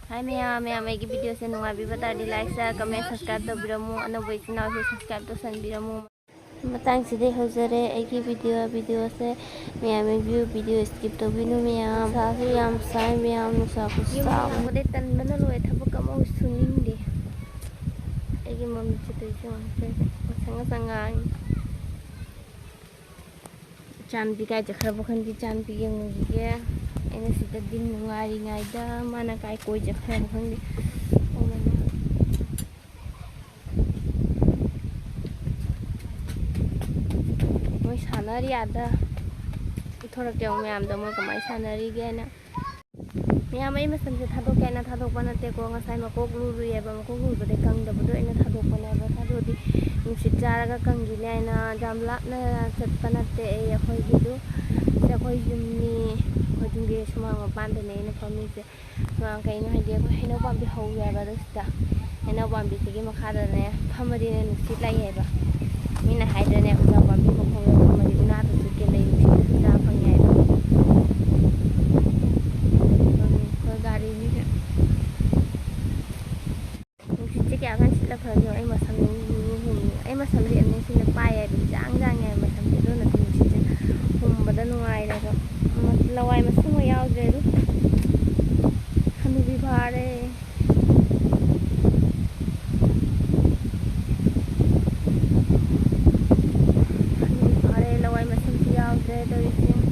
Hi ma'am I give video se nungai bi bata di like share comment subscribe to biramu anabo channel se subscribe to san biramu matang side hojare ai gi video se ma'am view video skip to binu ma'am sa su yam sai ma'am nusa ku sa mode tan bana loi thabak ama suning de ai gi mom chi tu chu sanga sanga chan bi kai jakhra bokhan di chan bi yang ge anh sẽ tự tin ngoài ngày đó mà nó cái cối chặt hàng không đi mới sản ở đi ada thôi cái ông mèm đó mới có máy sản ở đi cái nè mèm ấy mà sản xuất thado cái nó thado quan nó có ngang sai mà cố lùi rồi mà cố lùi vào đây căng đó bữa anh thado quan này và thado đi mình sẽ ra cái căng gì này nó jam lát nó chặt quan nó tệ khơi gì đó sẽ khơi zoom ni Jumlah semua ngapain deh ini kami sih, makanya ini dia aku hendak bambi hau ya baru sudah, hendak bambi segi makara nih, pamadi nih nusit lagi ya bah, mina hide nih aku bambi mau hau ya pamadi unar tu suki lagi nusit sudah panggil ya, kalau gari ini kan, nusit sih akan sila kerja, masam ini, masam ini sih lepas ya, jang ya, masam itu nanti nusit, badan nuai lah tu. Lawai masih mau yau jeru, kami bihare. Kami bihare lawai masih mau yau jeru dari sini.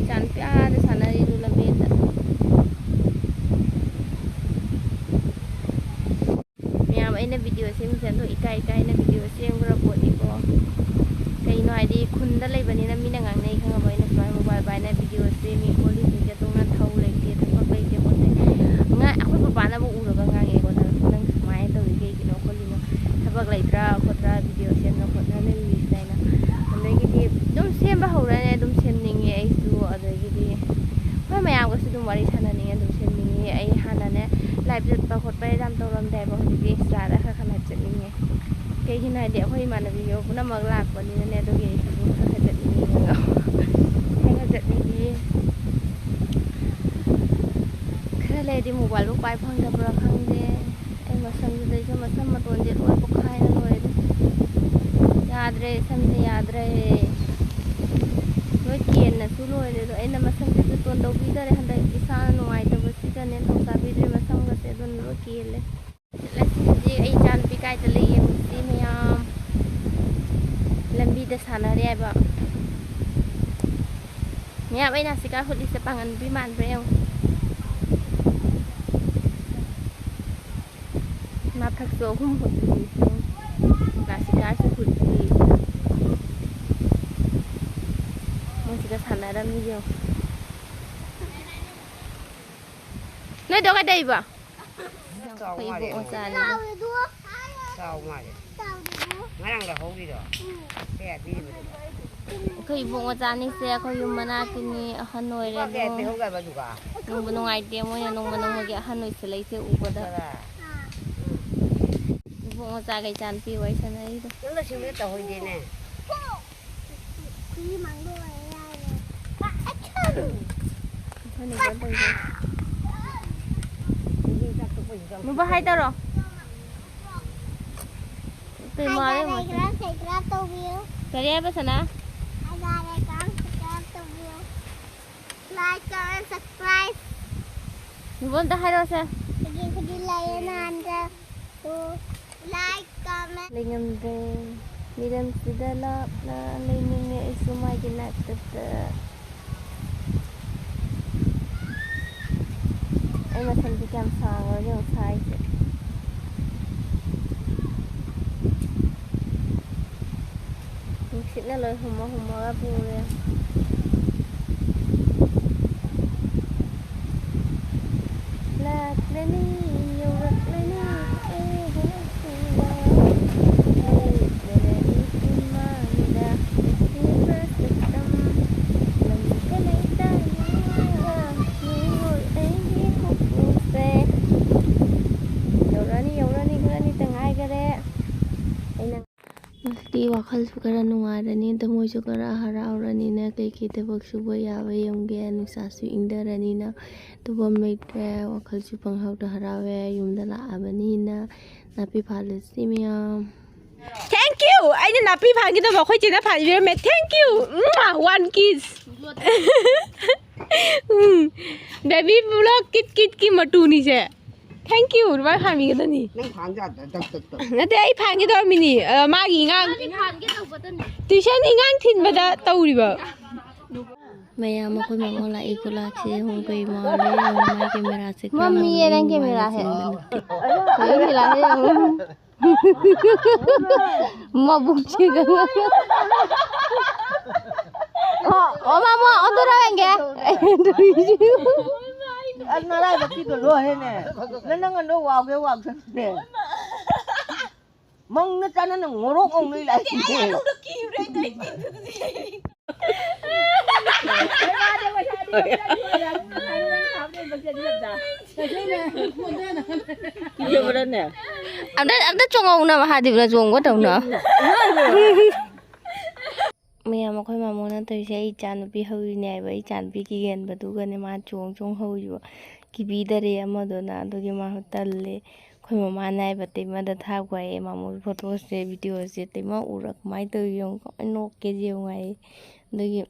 Cantik ada sana di dalam beda. Ini video sih misalnya tuh ikai ini video sih yang berbuat itu kayak ini ada kunda lagi bani nami nengang nih kan apa ini soal mobile bayar video sih mi polisi jatuh nggak tahu lagi tempat lagi pun nggak aku bapak mau urut nggak nggak kau nang semai tuh kayak gini aku lima tempat lagi tra video sih nang kota nih bisa na ada gitu dum sih bahura nih dum sih nih itu ada gitu apa macam aku sih dum waris sana nih dum sih nih ay hana nih live jut pakotไปดำตรงแต่บอกดีสาระค่ะขนาดจะนี่ไงเกย์ที่ไหนเดี๋ยวค่อยมาในวิดีโอคุณน้ำมันหลักกว่านี้นะเนี่ยตัวเกย์คือขนาดจะนี่เนาะให้ขนาดจะนี่ดีแค่เลยที่หมู่บ้านลูกไปพังกับเราครั้งเดียวไอ้มาซ้ำเลยจะมาซ้ำมาตัวเดียวปกคายนั่นเลยยาดเลยซ้ำจะยาดเลยด้วยเกียนนะสู้เลยเลยไอ้น้ำมาซ้ำจะตัวเดียวพี่ได้หันได้กิสานหน่วยแต่ว่าสิจะเน้นของซาบิเลยมาซ้ำก็เสียโดนด้วยเกียนเลยแล้วที่ไอ้จานพี่กายจะเลี้ยงที่ไม่ยอมลำบีจะสานอะไรบ้างเนี่ยไอ้นาสิกาคนที่จะปังอันพิมานเร็วมาพักโซ่หุ้มหุ่นดีนาสิกาสุดหุ่นดีมันสิกาสานอะไรไม่เดียวนี่ดอกอะไรบ้างไปบุกจานเศร้ามากเลยงั้นเราเขาดีดอกแก่ดีเลยเคยบุกจานนี่เสียเขาอยู่มานาที่นี่ฮันนอยเลยแก่ไปเขากันมาดูกันนุ่งบนนุ่งไอเดียมั้ยนุ่งบนนุ่งเกี่ยฮันนอยเสลายเสียอุปดาบุกจานกับจานปีไว้ฉันเลยดูนั่นเราชิมได้ต่อคนเดียวเนี่ยพี่มังด้วยได้เลยท่านนี้ก็ได้มึงไปให้ตลอดตื่นมาเลยมั้ยแกเรียกไปสนะมึงบนจะให้เราใช่Lingam deh, miram sudah lap na lingingnya semua jenak tetap. Ai mà thành cái cam sàng ở đường sai mình xịn là lời hùng mơ ra bù lên là lên đi nhiều lực lên đi đi vào ꯋꯥꯈꯜꯁꯨ ꯈꯔ ꯅꯨꯡꯉꯥꯏꯔꯅꯤ ꯊꯃꯣꯏꯁꯨ ꯈꯔ ꯍꯔꯥꯎꯔꯅꯤꯅ ꯀꯩꯀꯩ ꯊꯕꯛ ꯁꯨꯕ ꯌꯥꯕ ꯌꯦꯡꯒꯦ ꯅꯨꯡꯁꯥꯁꯨ ꯏꯪꯊꯔꯅꯤꯅ ꯇꯨꯝꯐꯝ ꯂꯩꯇ꯭ꯔꯦ ꯋꯥꯈꯜꯁꯨ ꯄꯪꯍꯧꯗ ꯍꯔꯥꯎꯋꯦ ꯌꯨꯝꯗ ꯂꯥꯛꯑꯕꯅꯤꯅ ꯅꯥꯄꯤ ꯐꯥꯜꯂꯁꯤ ꯃꯌꯥꯝ Thank you. ꯑꯩꯅ ꯅꯥꯄꯤ ꯐꯥꯟꯒꯤꯗꯕ ꯑꯩꯈꯣꯏ ꯆꯦꯅ ꯐꯥꯟꯕꯤꯔꯝꯃꯦ. Thank you. One kiss. Baby vlog kit kit की मटूनी से. Thank you. रुपए फान्बिगदनी. नहीं भांग जाता है तक नते आई फान्गिदबमिनी. मागी ngang. Tuition ingang thinbada tawriba. mayam akhoi mamo lai ko lakse hong koi male mai camera se Mami ye nang camera hai. koi la hai ma bukche ga oh mama ondoraenge anh nói lại một cái đồ lúa hay nè nó ngân nó vào cái vào chân nè mong nó cho nó ngủ rốt ông đi lại Yêu vào đây nè. Amda chongong na mahadib na chong ko daw na. Mayam akhoi mamo na toy se ichan bi hoi ne ba ichan bi ki gen ba du ga ne ma chong hoi ju ki bi dare ama do na do gi ma talle khoi mama nai ba te ma da tha gwa e mamo photo se video se te ma urak mai to yong ko no ke je ngai do gi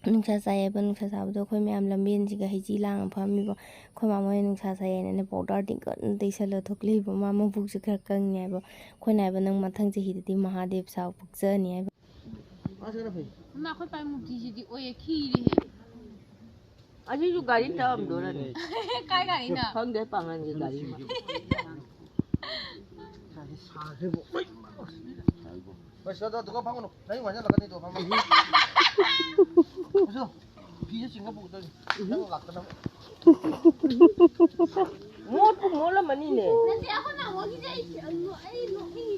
nungsa saye ba nungsa sa do khoi myam lamben ji ga hiji lang pha mi ba khoi mamo nungsa saye ne powder ding ka te sa lo thokli ba mamo buk se khar kang ne ba khoi nai ba nang mathang ji hi ti mahadev sa puk cha ni Na khoi pai mu ji ji oye khi ri. Anh ấy dùng gari tao làm đồ này. Kai gari na. Không để bằng anh gari mà. Bây giờ tôi có phăng nó, đấy ngoài ra là cái này tôi phăng nó. Bây giờ, khi nó xin có bụng tôi, nó lạc cái nó. Mua lắm mà đi nè. Nanti aku nak mau kita ini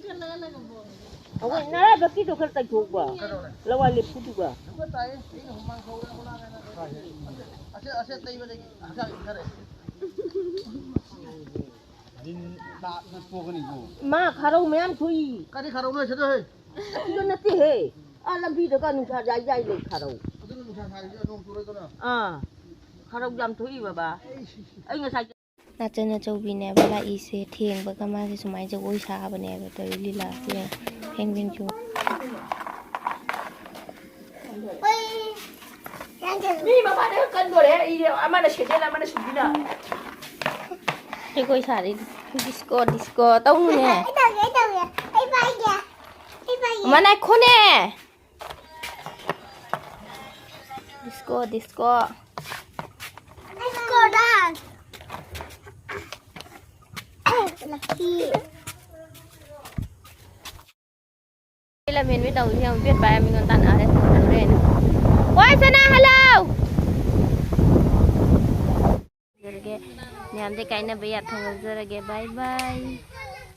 kalau bo. Ông ấy nói là cái đồ khăn tay thuộc bà. Là ngoài liệp phụ bà. Nó có tay, cái nó không mang khâu ra, nó ra cái này. Sẽ tay bên đây, cái này. Din đã nó phố cái này cô. Mà khá đâu mấy em thôi. Cái này khá đâu nữa chứ thôi. Nó nát thế. À làm gì được cái nung trà dai dai lên khá đâu. Cái nó thằng thằng nó không tôi đó. À. Khá đâu dám thôi bà. Anh người sai. na chen na chau bi ne ba la I se theng ba kama se sumai je oi sa ba ne ba to li la se heng bin chu Ni mà bạn ấy cân rồi đấy, mà nó xịt là mà nó sụp đi nào. cái koi sa ri disco tong ne ma nai kho ne disco đây là miền biết đầu thì không biết bài mình còn tặng ở đây thằng đây này ôi Sana hello rồi cái nhà em thấy cái này bây giờ thằng rồi bye bye